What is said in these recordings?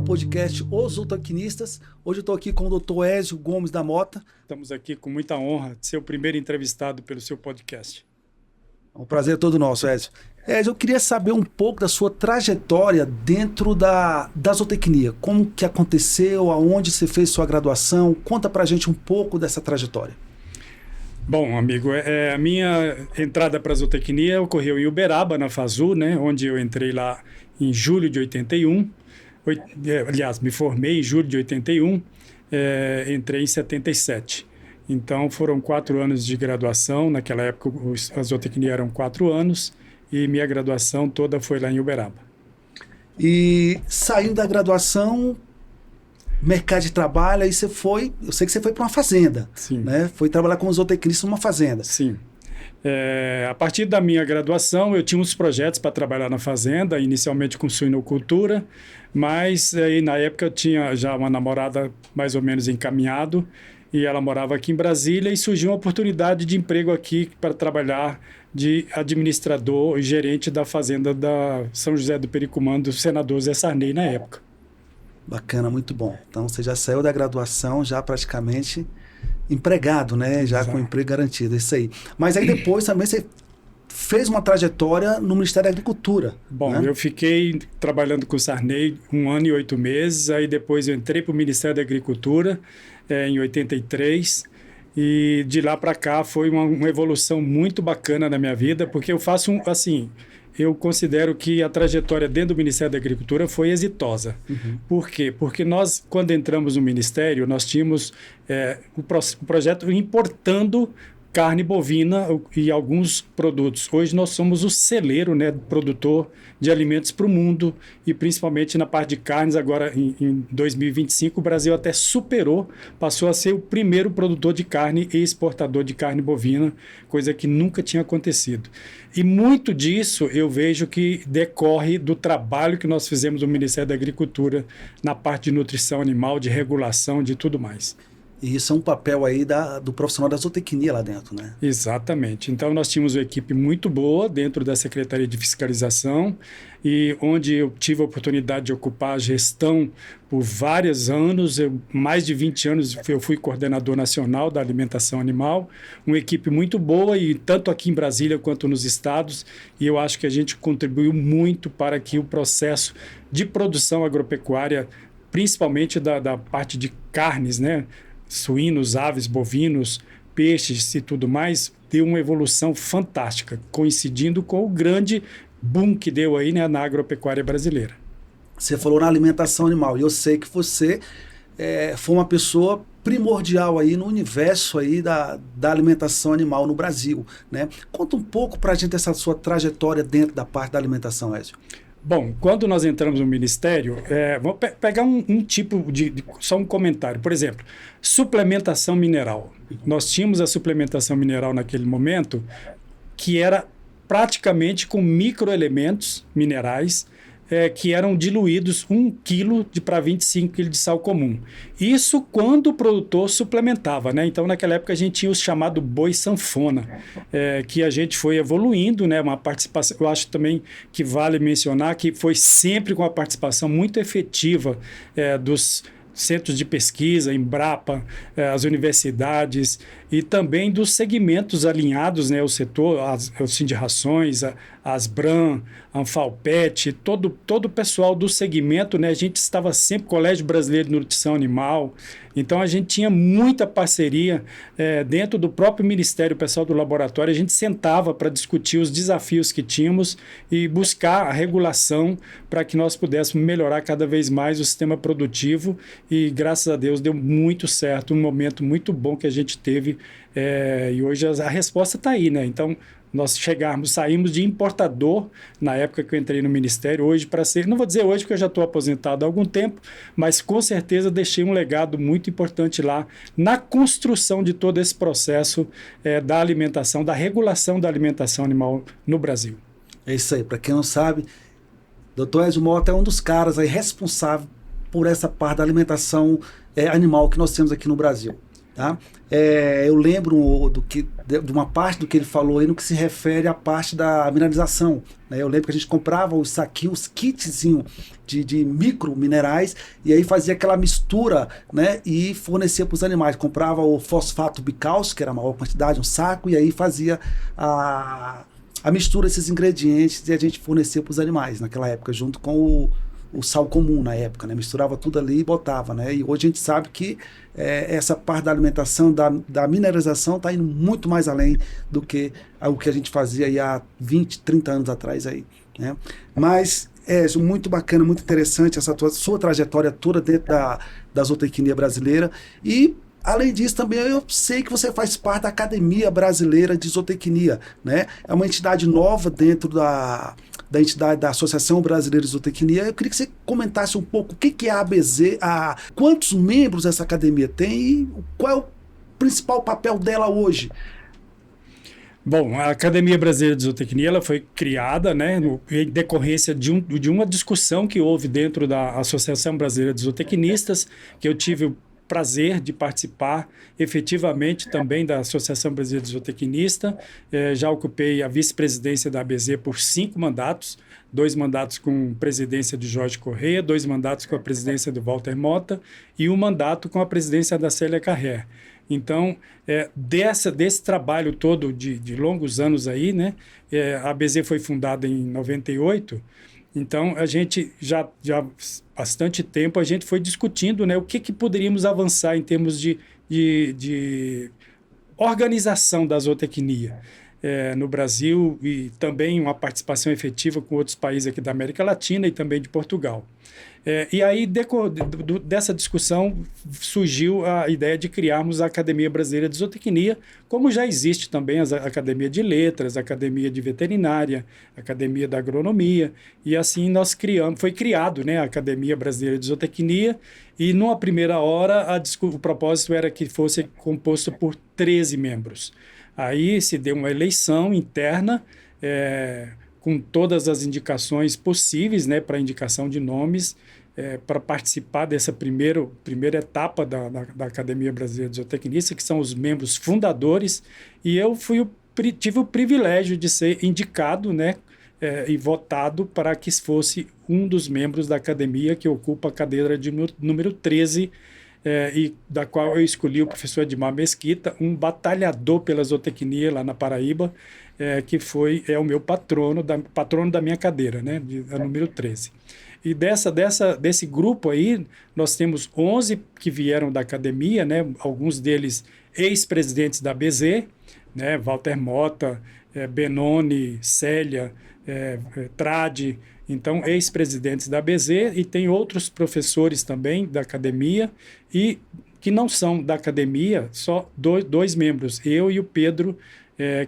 podcast Os Zootecnistas. Hoje eu estou aqui com o Dr. Ézio Gomes da Mota. Estamos aqui com muita honra de ser o primeiro entrevistado pelo seu podcast. É um prazer todo nosso, Ézio. Ézio, eu queria saber um pouco da sua trajetória dentro da zootecnia. Como que aconteceu, aonde você fez sua graduação? Conta pra gente um pouco dessa trajetória. Bom, amigo, a minha entrada para a zootecnia ocorreu em Uberaba, na FASU, né, onde eu entrei lá em julho de 81. Aliás, me formei em julho de 81, entrei em 77. Então, foram 4 anos de graduação. Naquela época, a zootecnia eram 4 anos e minha graduação toda foi lá em Uberaba. E saindo da graduação, mercado de trabalho, aí você foi, eu sei que você foi para uma fazenda. Sim. Né? Foi trabalhar como zootecnista numa fazenda. Sim. A partir da minha graduação, eu tinha uns projetos para trabalhar na fazenda, inicialmente com suinocultura, mas aí, na época eu tinha já uma namorada mais ou menos encaminhado, e ela morava aqui em Brasília, e surgiu uma oportunidade de emprego aqui para trabalhar de administrador e gerente da fazenda da São José do Pericumã, do senador Zé Sarney, na época. Bacana, muito bom. Então você já saiu da graduação, já praticamente empregado, né? Já Exato. com emprego garantido, isso aí. Mas aí depois também você fez uma trajetória no Ministério da Agricultura. Bom, né? eu fiquei trabalhando com o Sarney 1 ano e 8 meses, aí depois eu entrei para o Ministério da Agricultura em 83, e de lá para cá foi uma evolução muito bacana na minha vida, porque eu faço eu considero que a trajetória dentro do Ministério da Agricultura foi exitosa. Uhum. Por quê? Porque nós, quando entramos no Ministério, nós tínhamos o projeto importando carne bovina e alguns produtos. Hoje nós somos o celeiro, né, produtor de alimentos para o mundo, e principalmente na parte de carnes. Agora, em 2025, o Brasil até passou a ser o primeiro produtor de carne e exportador de carne bovina, coisa que nunca tinha acontecido. E muito disso eu vejo que decorre do trabalho que nós fizemos no Ministério da Agricultura na parte de nutrição animal, de regulação, de tudo mais. E isso é um papel aí do profissional da zootecnia lá dentro, né? Exatamente. Então, nós tínhamos uma equipe muito boa dentro da Secretaria de Fiscalização, e onde eu tive a oportunidade de ocupar a gestão por vários anos. Mais de 20 anos eu fui coordenador nacional da alimentação animal, uma equipe muito boa, e tanto aqui em Brasília quanto nos estados, e eu acho que a gente contribuiu muito para que o processo de produção agropecuária, principalmente da parte de carnes, né, suínos, aves, bovinos, peixes e tudo mais, deu uma evolução fantástica, coincidindo com o grande boom que deu aí, né, na agropecuária brasileira. Você falou na alimentação animal, e eu sei que você foi uma pessoa primordial aí no universo aí da alimentação animal no Brasil, né? Conta um pouco pra gente essa sua trajetória dentro da parte da alimentação, Ézio. Bom, quando nós entramos no Ministério, vamos pegar um tipo só um comentário. Por exemplo, suplementação mineral. Nós tínhamos a suplementação mineral naquele momento, que era praticamente com microelementos minerais, que eram diluídos 1 kg para 25 kg de sal comum. Isso quando o produtor suplementava, né? Então, naquela época, a gente tinha o chamado boi sanfona, que a gente foi evoluindo, né? Uma participação, eu acho também que vale mencionar que foi sempre com a participação muito efetiva dos centros de pesquisa, Embrapa, as universidades, e também dos segmentos alinhados, né, o setor, o Sindicações, a Asbram, a Anfalpet, todo o pessoal do segmento, né, a gente estava sempre, Colégio Brasileiro de Nutrição Animal, então a gente tinha muita parceria dentro do próprio Ministério, o pessoal do laboratório, a gente sentava para discutir os desafios que tínhamos e buscar a regulação para que nós pudéssemos melhorar cada vez mais o sistema produtivo, e graças a Deus deu muito certo, um momento muito bom que a gente teve, e hoje a resposta está aí, né? Então, nós saímos de importador na época que eu entrei no Ministério, hoje para ser, não vou dizer hoje porque eu já estou aposentado há algum tempo, mas com certeza deixei um legado muito importante lá na construção de todo esse processo da alimentação, da regulação da alimentação animal no Brasil. É isso aí, para quem não sabe, Dr. Ézio Mota é um dos caras aí responsável por essa parte da alimentação animal que nós temos aqui no Brasil. Tá? Eu lembro de uma parte do que ele falou aí no que se refere à parte da mineralização. Né? Eu lembro que a gente comprava os saquinhos, os kitzinhos de micro minerais, e aí fazia aquela mistura, né? E fornecia para os animais. Comprava o fosfato bicálcico, que era a maior quantidade, um saco, e aí fazia a mistura desses ingredientes e a gente fornecia para os animais naquela época, junto com o sal comum na época, né? Misturava tudo ali e botava, né? E hoje a gente sabe que essa parte da alimentação, da mineralização, está indo muito mais além do que o que a gente fazia aí há 20, 30 anos atrás aí, né? Mas muito bacana, muito interessante essa sua trajetória toda dentro da zootecnia brasileira. E além disso, também eu sei que você faz parte da Academia Brasileira de Zootecnia, né? É uma entidade nova dentro da entidade da Associação Brasileira de Zootecnia. Eu queria que você comentasse um pouco o que é a ABZ, quantos membros essa academia tem e qual é o principal papel dela hoje. Bom, a Academia Brasileira de Zootecnia ela foi criada, né, em decorrência de uma discussão que houve dentro da Associação Brasileira de Zootecnistas, que eu tive o prazer de participar efetivamente também da Associação Brasileira de Zootecnista. Já ocupei a vice-presidência da ABZ por 5 mandatos, 2 mandatos com presidência de Jorge Corrêa, 2 mandatos com a presidência do Walter Mota e 1 mandato com a presidência da Célia Carré. Então, desse trabalho todo de longos anos aí, né, a ABZ foi fundada em 98. Então, a gente já bastante tempo a gente foi discutindo, né, o que poderíamos avançar em termos de organização da zootecnia no Brasil e também uma participação efetiva com outros países aqui da América Latina e também de Portugal. E aí, dessa discussão, surgiu a ideia de criarmos a Academia Brasileira de Zootecnia, como já existe também a Academia de Letras, a Academia de Veterinária, a Academia da Agronomia, e assim foi criado, né, a Academia Brasileira de Zootecnia, e numa primeira hora o propósito era que fosse composto por 13 membros. Aí se deu uma eleição interna, com todas as indicações possíveis, né, para indicação de nomes, para participar dessa primeira etapa da Academia Brasileira de Zootecnia, que são os membros fundadores, e eu tive o privilégio de ser indicado, né, e votado para que fosse um dos membros da academia que ocupa a cadeira de número 13, e da qual eu escolhi o professor Edmar Mesquita, um batalhador pela zootecnia lá na Paraíba, que é o meu patrono da minha cadeira, né, a número 13. E desse grupo aí, nós temos 11 que vieram da academia, né, alguns deles ex-presidentes da ABZ, né, Walter Mota, Benoni, Célia, Tradi, então ex-presidentes da ABZ, e tem outros professores também da academia, e que não são da academia, só dois membros, eu e o Pedro,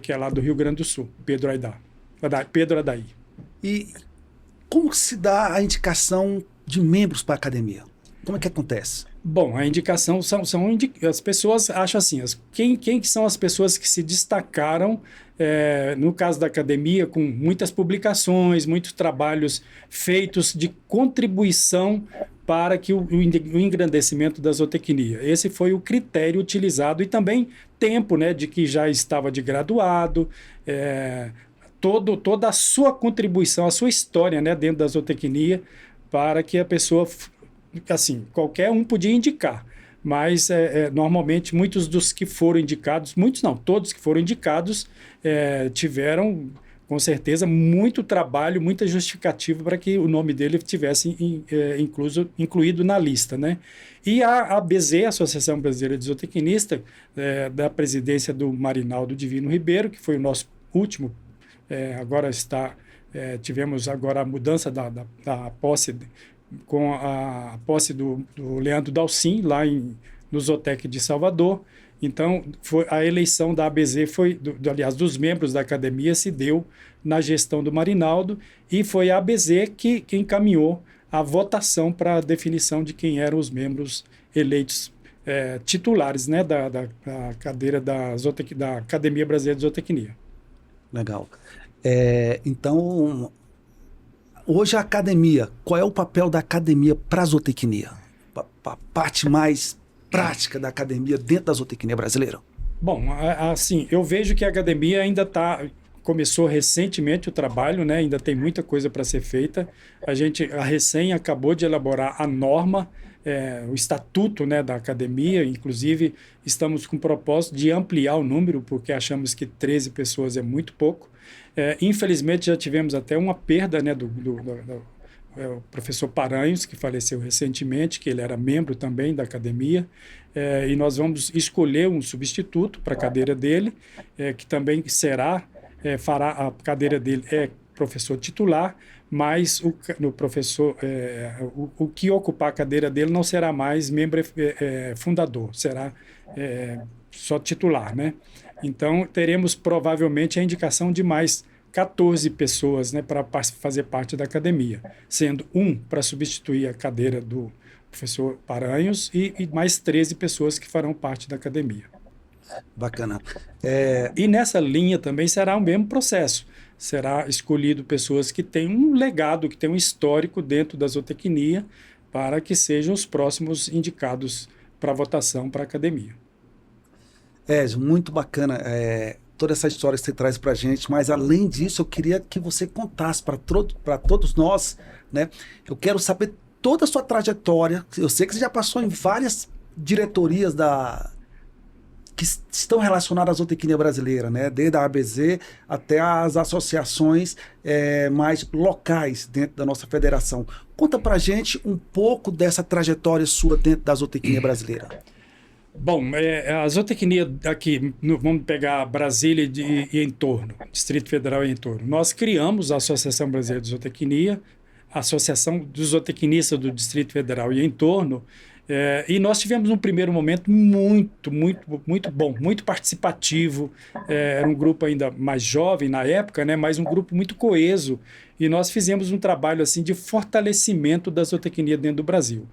que é lá do Rio Grande do Sul, Pedro Adaí. E como se dá a indicação de membros para a academia? Como é que acontece? Bom, a indicação as pessoas acham assim, quem são as pessoas que se destacaram, no caso da academia, com muitas publicações, muitos trabalhos feitos de contribuição para que o engrandecimento da zootecnia. Esse foi o critério utilizado, e também tempo, né, de que já estava de graduado, toda a sua contribuição, a sua história, né, dentro da zootecnia, para que a pessoa, assim, qualquer um podia indicar, mas normalmente muitos dos que foram indicados, muitos não, todos que foram indicados tiveram, com certeza, muito trabalho, muita justificativa para que o nome dele tivesse incluído na lista, né? E a ABZ, a Associação Brasileira de Zootecnista, da presidência do Marinaldo Divino Ribeiro, que foi o nosso último, tivemos agora a mudança da posse, com a posse do Leandro Dalcin, lá no Zootec de Salvador. Então, a eleição da ABZ aliás, dos membros da academia se deu na gestão do Marinaldo, e foi a ABZ que encaminhou a votação para a definição de quem eram os membros eleitos titulares, né, da cadeira da Academia Brasileira de Zootecnia. Legal. Então, hoje a academia, qual é o papel da academia para a zootecnia? A parte mais prática da academia dentro da zootecnia brasileira? Bom, assim, eu vejo que a academia ainda começou recentemente o trabalho, né? Ainda tem muita coisa para ser feita. A recém acabou de elaborar a norma, o estatuto, né, da academia. Inclusive, estamos com o propósito de ampliar o número, porque achamos que 13 pessoas é muito pouco. Infelizmente, já tivemos até uma perda, né, o professor Paranhos, que faleceu recentemente, que ele era membro também da academia, e nós vamos escolher um substituto para a cadeira dele, que também fará a cadeira dele professor titular, mas o que ocupar a cadeira dele não será mais membro fundador, será só titular, né? Então, teremos provavelmente a indicação de mais 14 pessoas, né, para fazer parte da academia, sendo para substituir a cadeira do professor Paranhos e mais 13 pessoas que farão parte da academia. Bacana. E nessa linha também será o mesmo processo. Será escolhido pessoas que têm um legado, que têm um histórico dentro da zootecnia, para que sejam os próximos indicados para votação para a academia. Muito bacana toda essa história que você traz para a gente, mas além disso eu queria que você contasse para todos nós, né? Eu quero saber toda a sua trajetória. Eu sei que você já passou em várias diretorias que estão relacionadas à zootecnia brasileira, né? Desde a ABZ até as associações mais locais dentro da nossa federação. Conta pra gente um pouco dessa trajetória sua dentro da zootecnia brasileira. Bom, a zootecnia aqui, vamos pegar Brasília e entorno, Distrito Federal e entorno. Nós criamos a Associação Brasileira de Zootecnia, a Associação dos Zootecnistas do Distrito Federal e entorno, e nós tivemos um primeiro momento muito bom, muito participativo. Era um grupo ainda mais jovem na época, né, mas um grupo muito coeso. E nós fizemos um trabalho assim, de fortalecimento da zootecnia dentro do Brasil.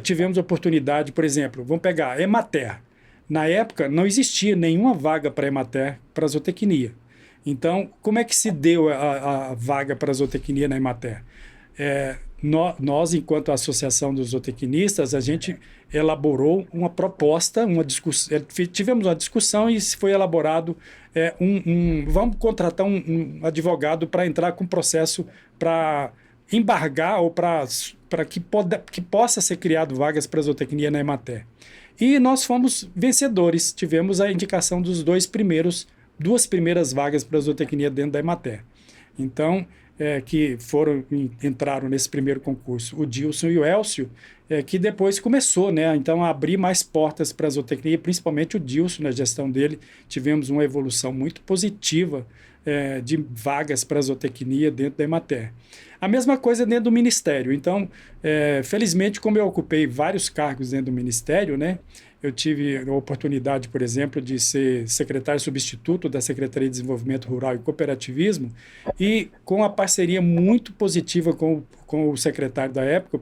Tivemos a oportunidade, por exemplo, vamos pegar a Emater. Na época, não existia nenhuma vaga para a Emater para zootecnia. Então, como é que se deu a vaga para a zootecnia na Emater? Nós, enquanto Associação dos Zootecnistas, a gente elaborou uma proposta, tivemos uma discussão e foi elaborado vamos contratar um advogado para entrar com processo para embargar ou para que possa ser criado vagas para zootecnia na Emater. E nós fomos vencedores, tivemos a indicação dos duas primeiras vagas para zootecnia dentro da Emater. Então, que entraram nesse primeiro concurso, o Dilson e o Elcio, que depois começou, né, então, a abrir mais portas para a zootecnia, principalmente o Dilson, na gestão dele, tivemos uma evolução muito positiva de vagas para a zootecnia dentro da Emater. A mesma coisa dentro do Ministério. Então, felizmente, como eu ocupei vários cargos dentro do Ministério, né, eu tive a oportunidade, por exemplo, de ser secretário substituto da Secretaria de Desenvolvimento Rural e Cooperativismo, e com a parceria muito positiva com o secretário da época,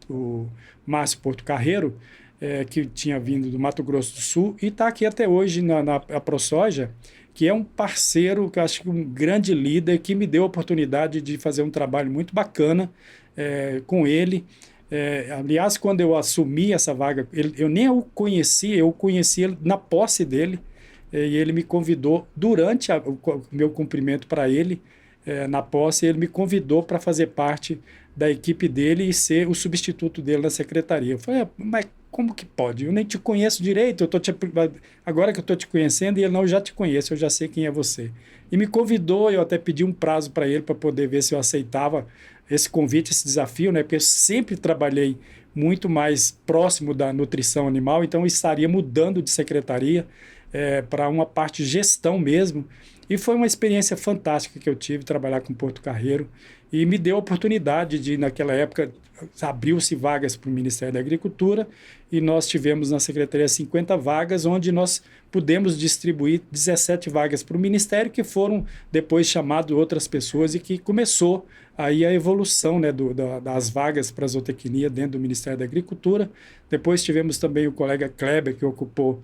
o Márcio Porto Carreiro, que tinha vindo do Mato Grosso do Sul e está aqui até hoje na ProSoja, que é um parceiro, que eu acho que um grande líder, que me deu a oportunidade de fazer um trabalho muito bacana com ele. Aliás, quando eu assumi essa vaga, eu nem o conhecia, eu conheci ele na posse dele, e ele me convidou, durante o meu cumprimento para ele, na posse, ele me convidou para fazer parte da equipe dele e ser o substituto dele na secretaria. Eu falei, mas como que pode? Eu nem te conheço direito, agora que eu estou te conhecendo, e ele, não, eu já te conheço, eu já sei quem é você. E me convidou, eu até pedi um prazo para ele, para poder ver se eu aceitava esse convite, esse desafio, né? Porque eu sempre trabalhei muito mais próximo da nutrição animal, então eu estaria mudando de secretaria para uma parte de gestão mesmo. E foi uma experiência fantástica que eu tive, trabalhar com Porto Carreiro, e me deu a oportunidade de, naquela época, abriu-se vagas para o Ministério da Agricultura, e nós tivemos na Secretaria 50 vagas, onde nós pudemos distribuir 17 vagas para o Ministério, que foram depois chamadas outras pessoas, e que começou aí a evolução, né, das vagas para a zootecnia dentro do Ministério da Agricultura. Depois tivemos também o colega Kleber, que ocupou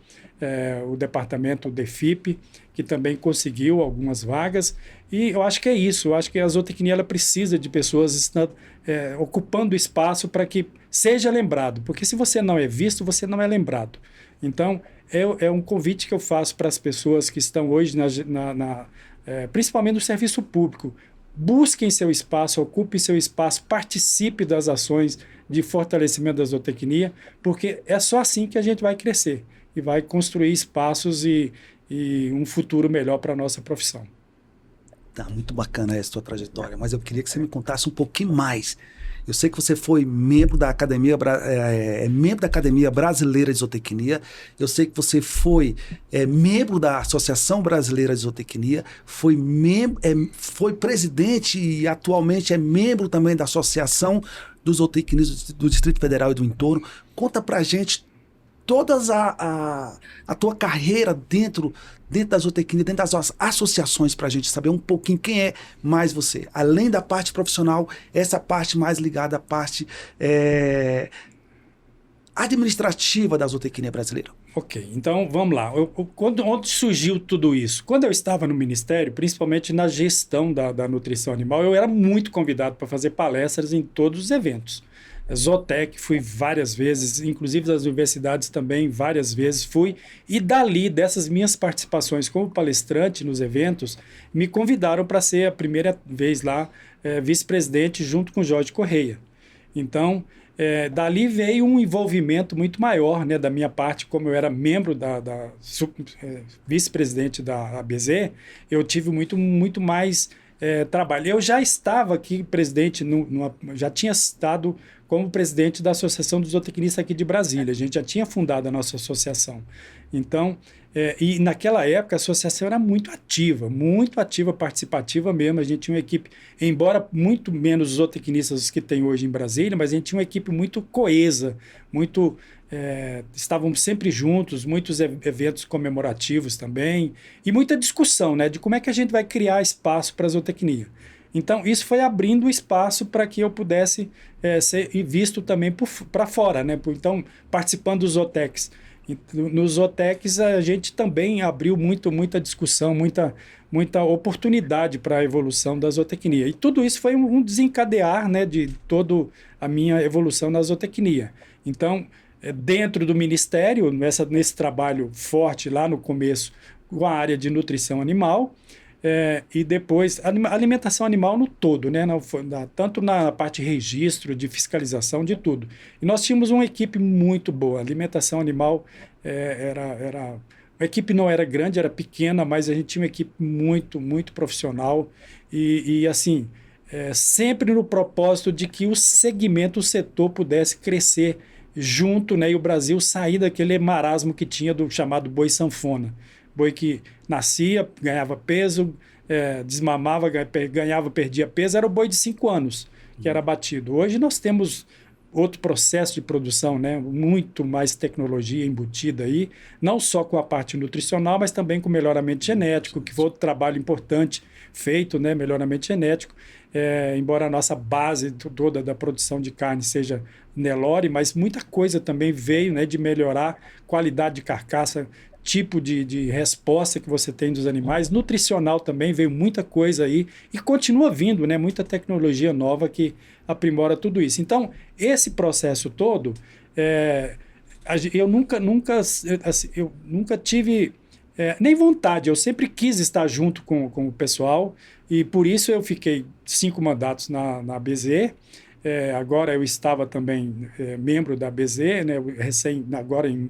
o departamento DEFIP, que também conseguiu algumas vagas. E eu acho que é isso. Eu acho que a zootecnia ela precisa de pessoas ocupando espaço para que seja lembrado. Porque se você não é visto, você não é lembrado. Então, é um convite que eu faço para as pessoas que estão hoje, principalmente no serviço público. Busquem seu espaço, ocupem seu espaço, participe das ações de fortalecimento da zootecnia, porque é só assim que a gente vai crescer e vai construir espaços e um futuro melhor para a nossa profissão. Tá muito bacana essa sua trajetória, mas eu queria que você me contasse um pouquinho mais. Eu sei que você foi membro da membro da Academia Brasileira de Zootecnia. Eu sei que você foi membro da Associação Brasileira de Zootecnia, foi presidente e atualmente é membro também da Associação dos Zootecnistas do Distrito Federal e do entorno. Conta pra gente todas a tua carreira dentro da zootecnia, dentro das associações, para a gente saber um pouquinho quem é mais você. Além da parte profissional, essa parte mais ligada à parte administrativa da zootecnia brasileira. Ok, então vamos lá. Onde surgiu tudo isso? Quando eu estava no Ministério, principalmente na gestão da nutrição animal, eu era muito convidado para fazer palestras em todos os eventos. Zootec fui várias vezes, inclusive das universidades também várias vezes fui, e dali, dessas minhas participações como palestrante nos eventos, me convidaram para ser a primeira vez lá vice-presidente junto com Jorge Correia. Então, dali veio um envolvimento muito maior, né, da minha parte, como eu era membro vice-presidente da ABZ, eu tive muito mais trabalho. Eu já estava aqui presidente, já tinha estado como presidente da Associação dos Zootecnistas aqui de Brasília. A gente já tinha fundado a nossa associação. Então, e naquela época a associação era muito ativa, participativa mesmo. A gente tinha uma equipe, embora muito menos zootecnistas que tem hoje em Brasília, mas a gente tinha uma equipe muito coesa, estávamos sempre juntos, muitos eventos comemorativos também, e muita discussão, né, de como é que a gente vai criar espaço para a zootecnia. Então, isso foi abrindo espaço para que eu pudesse ser visto também para fora, né? Então, participando dos Zootecs. Nos Zootecs, a gente também abriu muita discussão, muita oportunidade para a evolução da zootecnia. E tudo isso foi um desencadear, né, de toda a minha evolução na zootecnia. Então, dentro do Ministério, nesse trabalho forte lá no começo, com a área de nutrição animal, e depois a alimentação animal no todo, né? Tanto na parte de registro, de fiscalização, de tudo. E nós tínhamos uma equipe muito boa. A alimentação animal a equipe não era grande, era pequena, mas a gente tinha uma equipe muito profissional e assim, sempre no propósito de que o setor pudesse crescer junto, né? E o Brasil sair daquele marasmo que tinha do chamado boi sanfona. Boi que nascia, ganhava peso, desmamava, perdia peso, era o boi de 5 anos que era abatido. Hoje nós temos outro processo de produção, né? Muito mais tecnologia embutida aí, não só com a parte nutricional, mas também com melhoramento genético, que foi outro trabalho importante feito, né? Melhoramento genético, embora a nossa base toda da produção de carne seja Nelore, mas muita coisa também veio, né, de melhorar qualidade de carcaça, tipo de resposta que você tem dos animais. Nutricional também veio muita coisa aí e continua vindo, né? Muita tecnologia nova que aprimora tudo isso. Então, esse processo todo, eu nunca tive nem vontade, eu sempre quis estar junto com o pessoal e por isso eu fiquei 5 mandatos na BZ. Agora eu estava também membro da BZ, né? Agora em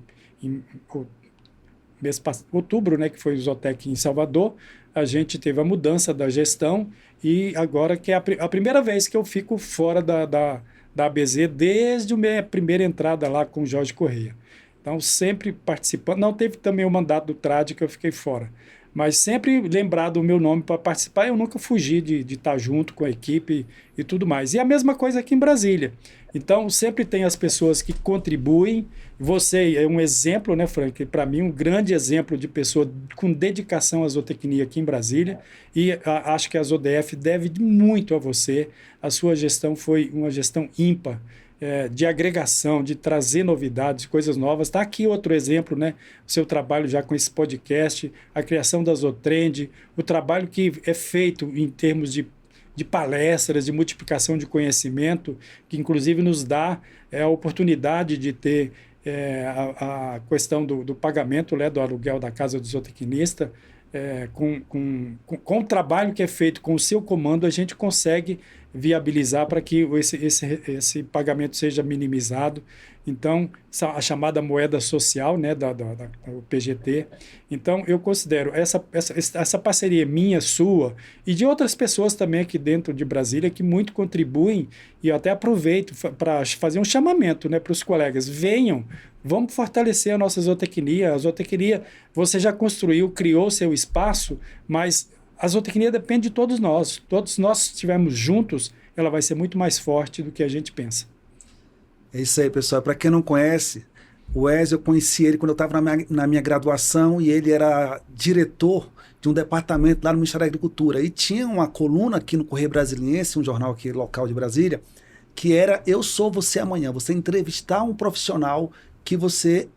outubro, né, que foi o Zootec em Salvador, a gente teve a mudança da gestão e agora que é a primeira vez que eu fico fora da ABZ desde a minha primeira entrada lá com o Jorge Correia. Então, sempre participando. Não teve também o mandato do TRAD que eu fiquei fora, mas sempre lembrado o meu nome para participar. Eu nunca fugi de estar junto com a equipe e tudo mais. E a mesma coisa aqui em Brasília. Então, sempre tem as pessoas que contribuem. Você é um exemplo, né, Frank? Para mim, um grande exemplo de pessoa com dedicação à zootecnia aqui em Brasília. E acho que a ZODF deve muito a você. A sua gestão foi uma gestão ímpar. de agregação, de trazer novidades, coisas novas. Está aqui outro exemplo, né? O seu trabalho já com esse podcast, a criação da Zotrend, o trabalho que é feito em termos de palestras, de multiplicação de conhecimento, que inclusive nos dá a oportunidade de ter a questão do pagamento, né, do aluguel da casa do zootecnista. Com o trabalho que é feito com o seu comando, a gente consegue viabilizar para que esse pagamento seja minimizado. Então, a chamada moeda social, né, do PGT. Então, eu considero essa parceria minha, sua, e de outras pessoas também aqui dentro de Brasília que muito contribuem, e eu até aproveito para fazer um chamamento, né, para os colegas. Venham, vamos fortalecer a nossa zootecnia. A zootecnia, você já construiu, criou seu espaço, mas a zootecnia depende de todos nós. Todos nós, se estivermos juntos, ela vai ser muito mais forte do que a gente pensa. É isso aí, pessoal. Para quem não conhece, o Ezio, eu conheci ele quando eu estava na minha graduação e ele era diretor de um departamento lá no Ministério da Agricultura. E tinha uma coluna aqui no Correio Brasiliense, um jornal aqui local de Brasília, que era Eu Sou Você Amanhã. Você entrevistar um profissional que você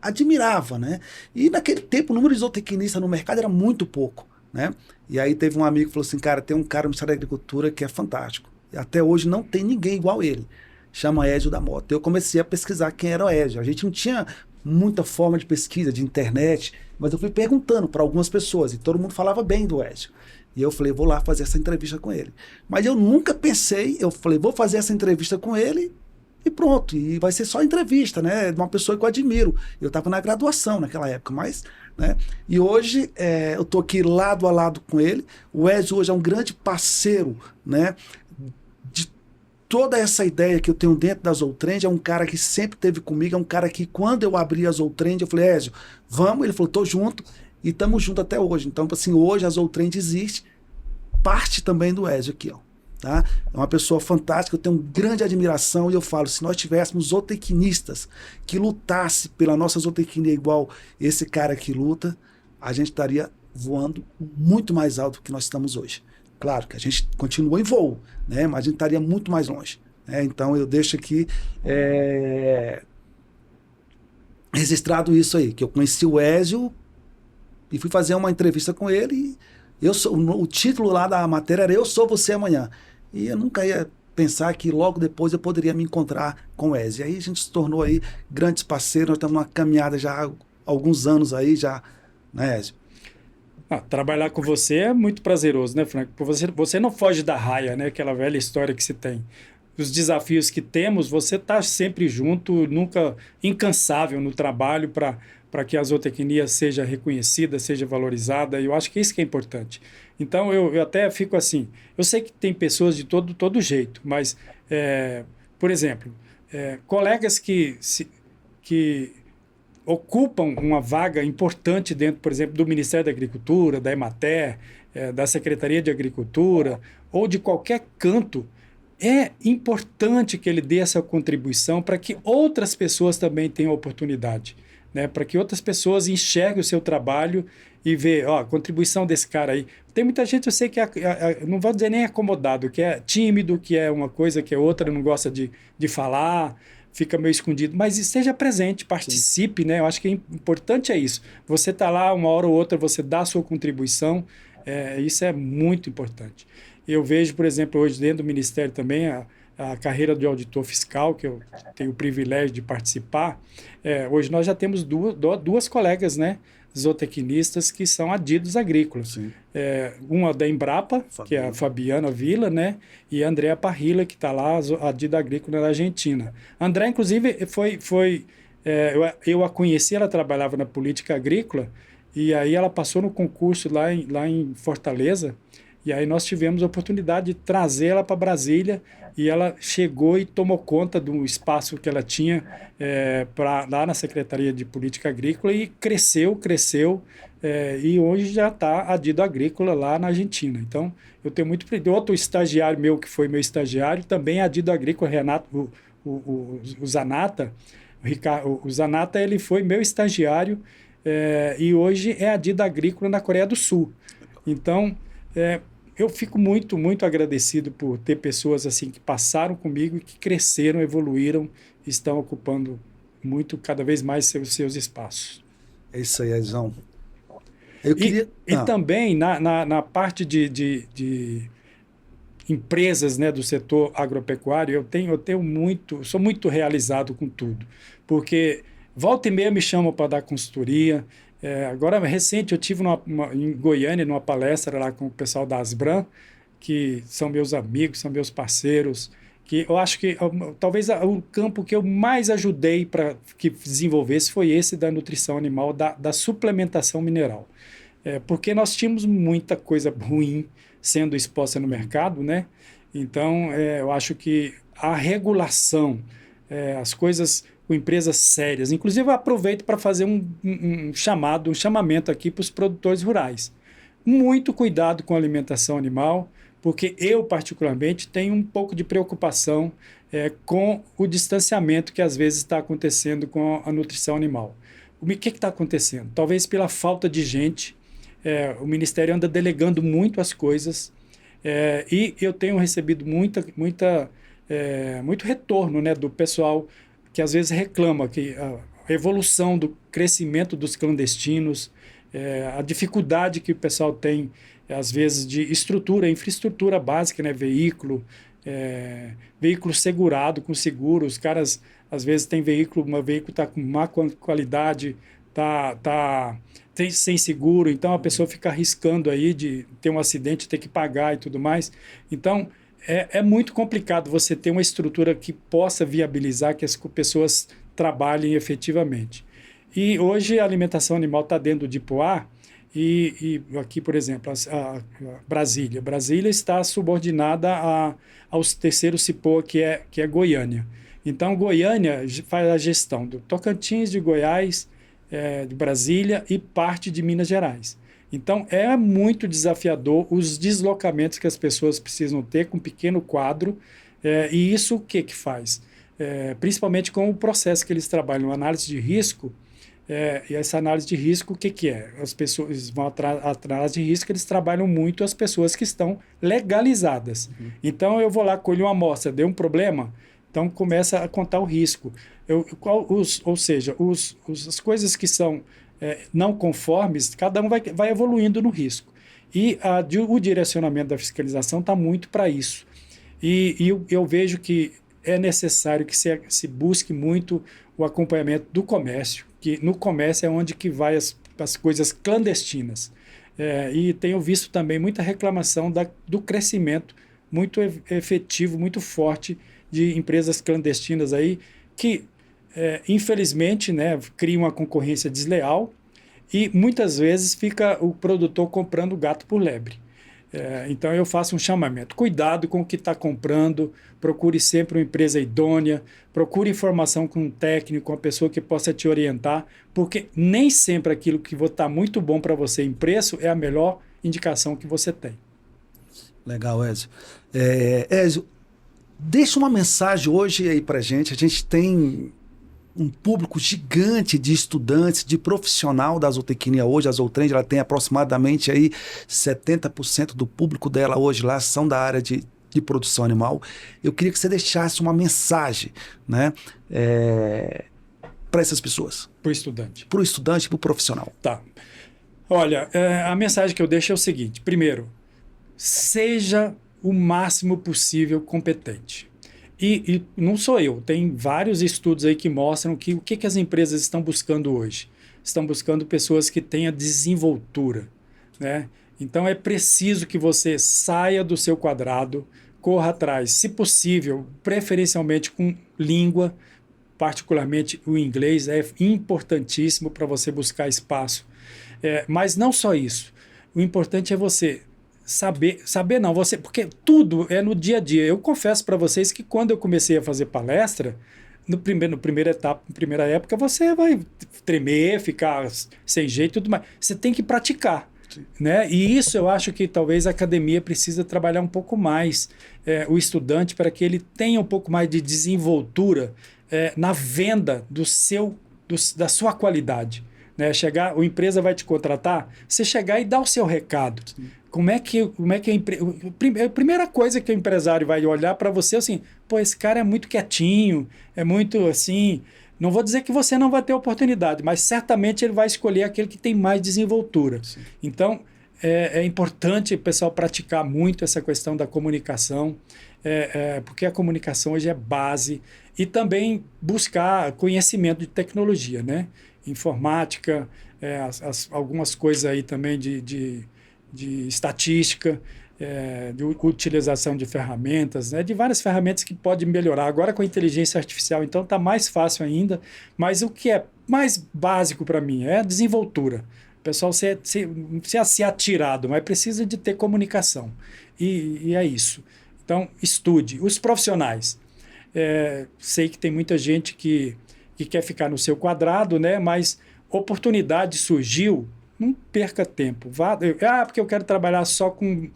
admirava, né? E naquele tempo o número de zootecnistas no mercado era muito pouco, né? E aí teve um amigo que falou assim, cara, tem um cara no Ministério da Agricultura que é fantástico. E até hoje não tem ninguém igual ele. Chama Ezio da Mota. Eu comecei a pesquisar quem era o Ezio. A gente não tinha muita forma de pesquisa, de internet, mas eu fui perguntando para algumas pessoas e todo mundo falava bem do Ezio. E eu falei, vou lá fazer essa entrevista com ele. Mas eu nunca pensei, eu falei, vou fazer essa entrevista com ele e pronto. E vai ser só entrevista, né? De uma pessoa que eu admiro. Eu estava na graduação naquela época, mas... né? E hoje eu estou aqui lado a lado com ele. O Ezio hoje é um grande parceiro, né? Toda essa ideia que eu tenho dentro da Zotrend, é um cara que sempre esteve comigo, é um cara que quando eu abri a Zotrend, eu falei, Ezio, vamos? Ele falou, tô junto, e estamos juntos até hoje. Então, assim, hoje a Zotrend existe, parte também do Ezio aqui, ó. Tá? É uma pessoa fantástica, eu tenho grande admiração, e eu falo, se nós tivéssemos zootecnistas que lutasse pela nossa zootecnia igual esse cara que luta, a gente estaria voando muito mais alto do que nós estamos hoje. Claro que a gente continua em voo, né? Mas a gente estaria muito mais longe, né? Então eu deixo aqui registrado isso aí, que eu conheci o Ezio e fui fazer uma entrevista com ele. E o título lá da matéria era Eu Sou Você Amanhã. E eu nunca ia pensar que logo depois eu poderia me encontrar com o Ezio. E aí a gente se tornou aí grandes parceiros, nós estamos numa caminhada já há alguns anos aí, já, né, Ezio? Trabalhar com você é muito prazeroso, né, Franco? Você não foge da raia, né? Aquela velha história que se tem. Os desafios que temos, você está sempre junto, nunca incansável no trabalho para que a zootecnia seja reconhecida, seja valorizada. E eu acho que isso que é importante. Então, eu até fico assim, eu sei que tem pessoas de todo jeito, mas, por exemplo, colegas que ocupam uma vaga importante dentro, por exemplo, do Ministério da Agricultura, da Emater, da Secretaria de Agricultura, ou de qualquer canto, é importante que ele dê essa contribuição para que outras pessoas também tenham oportunidade, né? Para que outras pessoas enxerguem o seu trabalho e vejam, a contribuição desse cara aí. Tem muita gente, eu sei que não vou dizer nem acomodado, que é tímido, que é uma coisa, que é outra, não gosta de falar, fica meio escondido, mas esteja presente, participe, né? Eu acho que importante é isso. Você está lá, uma hora ou outra, você dá a sua contribuição, isso é muito importante. Eu vejo, por exemplo, hoje dentro do Ministério também, a carreira de auditor fiscal, que eu tenho o privilégio de participar. Hoje nós já temos duas colegas, né, zootecnistas que são adidos agrícolas. Uma da Embrapa, que é a Fabiana Villa, né, e a Andrea Parrilla, que está lá, adida agrícola na Argentina. A Andrea, inclusive, eu a conheci, ela trabalhava na política agrícola, e aí ela passou no concurso lá em Fortaleza, e aí nós tivemos a oportunidade de trazê-la para Brasília, e ela chegou e tomou conta do espaço que ela tinha lá na Secretaria de Política Agrícola, e cresceu, e hoje já está adido agrícola lá na Argentina. Então, eu tenho muito... Outro estagiário meu, que foi meu estagiário, também é adido agrícola, Renato, o Zanata. O Zanata, ele foi meu estagiário, e hoje é adido agrícola na Coreia do Sul. Então, eu fico muito, muito agradecido por ter pessoas assim que passaram comigo e que cresceram, evoluíram, estão ocupando muito, cada vez mais seus espaços. É isso aí, Edzão. Eu E, queria. e também na parte de empresas, né, do setor agropecuário, sou muito realizado com tudo, porque volta e meia me chamam para dar consultoria. Agora, recente, eu tive em Goiânia, numa palestra lá com o pessoal da Asbram, que são meus amigos, são meus parceiros, que eu acho que talvez o campo que eu mais ajudei para que desenvolvesse foi esse da nutrição animal, da suplementação mineral. Porque nós tínhamos muita coisa ruim sendo exposta no mercado, né? Então, eu acho que a regulação, as coisas com empresas sérias, inclusive eu aproveito para fazer um chamamento aqui para os produtores rurais. Muito cuidado com a alimentação animal, porque eu, particularmente, tenho um pouco de preocupação com o distanciamento que às vezes está acontecendo com a nutrição animal. O que está acontecendo? Talvez pela falta de gente, o Ministério anda delegando muito as coisas, e eu tenho recebido muito retorno, né, do pessoal que às vezes reclama que a evolução do crescimento dos clandestinos, a dificuldade que o pessoal tem, às vezes, de infraestrutura básica, né, veículo segurado, com seguro. Os caras, às vezes, têm veículo está com má qualidade, sem seguro, então a pessoa fica arriscando aí de ter um acidente, ter que pagar e tudo mais. Então, é muito complicado você ter uma estrutura que possa viabilizar que as pessoas trabalhem efetivamente. E hoje a alimentação animal está dentro do Dipoá, e aqui, por exemplo, a Brasília. Brasília está subordinada aos terceiros CIPOA, que é Goiânia. Então, Goiânia faz a gestão do Tocantins, de Goiás, de Brasília e parte de Minas Gerais. Então, é muito desafiador os deslocamentos que as pessoas precisam ter com um pequeno quadro, e isso o que faz? Principalmente com o processo que eles trabalham, análise de risco, e essa análise de risco, o que é? As pessoas vão atrás de risco, eles trabalham muito as pessoas que estão legalizadas. Uhum. Então, eu vou lá, colho uma amostra, deu um problema, então começa a contar o risco. As coisas que são não conformes, cada um vai evoluindo no risco. E o direcionamento da fiscalização está muito para isso. E eu vejo que é necessário que se busque muito o acompanhamento do comércio, que no comércio é onde que vai as coisas clandestinas. E tenho visto também muita reclamação do crescimento muito efetivo, muito forte de empresas clandestinas aí, que infelizmente, né, cria uma concorrência desleal e muitas vezes fica o produtor comprando gato por lebre. Então eu faço um chamamento, cuidado com o que está comprando, procure sempre uma empresa idônea, procure informação com um técnico, uma pessoa que possa te orientar, porque nem sempre aquilo que está muito bom para você em preço é a melhor indicação que você tem. Legal, Ézio. Ézio, deixa uma mensagem hoje aí para a gente tem um público gigante de estudantes, de profissional da zootecnia hoje. A Zootrend, ela tem aproximadamente aí 70% do público dela hoje lá são da área de produção animal. Eu queria que você deixasse uma mensagem, né, para essas pessoas. Para o estudante. Para o estudante, para o profissional. Tá. Olha, a mensagem que eu deixo é o seguinte. Primeiro, seja o máximo possível competente. E não sou eu, tem vários estudos aí que mostram que o que as empresas estão buscando hoje. Estão buscando pessoas que tenham desenvoltura, né? Então é preciso que você saia do seu quadrado, corra atrás, se possível, preferencialmente com língua, particularmente o inglês, é importantíssimo para você buscar espaço. Mas não só isso, o importante é você saber não, porque tudo é no dia a dia. Eu confesso para vocês que quando eu comecei a fazer palestra, na primeira época, você vai tremer, ficar sem jeito e tudo mais. Você tem que praticar, né? E isso eu acho que talvez a academia precisa trabalhar um pouco mais o estudante para que ele tenha um pouco mais de desenvoltura na venda da sua qualidade. né? Chegar, a empresa vai te contratar, você chegar e dar o seu recado. Como é que a primeira coisa que o empresário vai olhar para você é assim, pô, esse cara é muito quietinho, é muito assim, não vou dizer que você não vai ter oportunidade, mas certamente ele vai escolher aquele que tem mais desenvoltura. Sim. Então, é importante o pessoal praticar muito essa questão da comunicação, porque a comunicação hoje é base, e também buscar conhecimento de tecnologia, né? Informática, algumas coisas aí também de estatística, de utilização de ferramentas, né? De várias ferramentas que podem melhorar. Agora com a inteligência artificial, então está mais fácil ainda, mas o que é mais básico para mim é a desenvoltura. O pessoal ser atirado, mas precisa de ter comunicação. E é isso. Então, estude. Os profissionais. Sei que tem muita gente que quer ficar no seu quadrado, né? Mas oportunidade surgiu, não perca tempo. Porque eu quero trabalhar só com,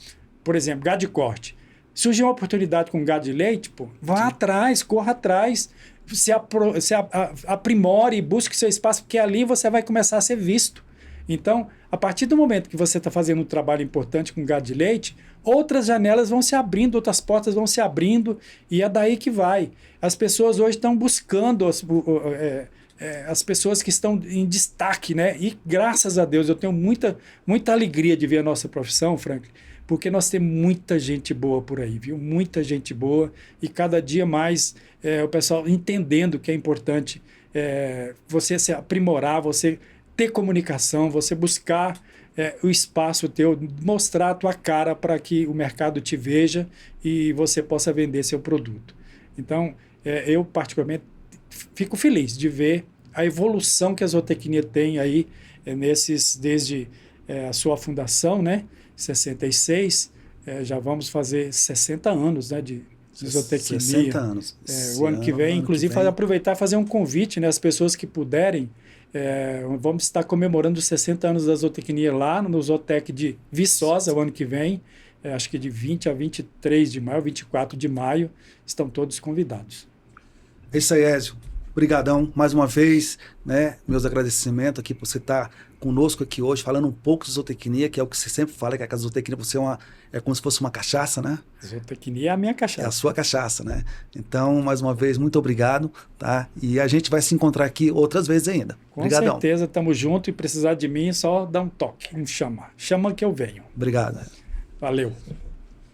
por exemplo, gado de corte. Surgiu uma oportunidade com gado de leite, pô, vá atrás, corra atrás, se aprimore e busque seu espaço, porque ali você vai começar a ser visto. Então, a partir do momento que você está fazendo um trabalho importante com gado de leite, outras janelas vão se abrindo, outras portas vão se abrindo, e é daí que vai. As pessoas hoje estão buscando as pessoas que estão em destaque, né? E graças a Deus eu tenho muita alegria de ver a nossa profissão, Franklin, porque nós temos muita gente boa por aí, viu? Muita gente boa, e cada dia mais o pessoal entendendo que é importante você se aprimorar, você ter comunicação, você buscar o espaço teu, mostrar a tua cara para que o mercado te veja e você possa vender seu produto. Então, eu particularmente fico feliz de ver a evolução que a zootecnia tem aí desde a sua fundação, né, 66, já vamos fazer 60 anos, né, de zootecnia. 60 anos. O ano que vem, inclusive, aproveitar e fazer um convite, né, às pessoas que puderem. Vamos estar comemorando os 60 anos da zootecnia lá no Zootec de Viçosa, o ano que vem, acho que de 20 a 23 de maio, 24 de maio, estão todos convidados. É isso aí, Ézio. Obrigadão mais uma vez, né? Meus agradecimentos aqui por você estar conosco aqui hoje, falando um pouco de zootecnia, que é o que você sempre fala, que a zootecnia você é como se fosse uma cachaça, né? Zootecnia é a minha cachaça. É a sua cachaça, né? Então, mais uma vez, muito obrigado, tá? E a gente vai se encontrar aqui outras vezes ainda. Com certeza, estamos juntos, e precisar de mim, só dá um toque, chama que eu venho. Obrigado. Valeu.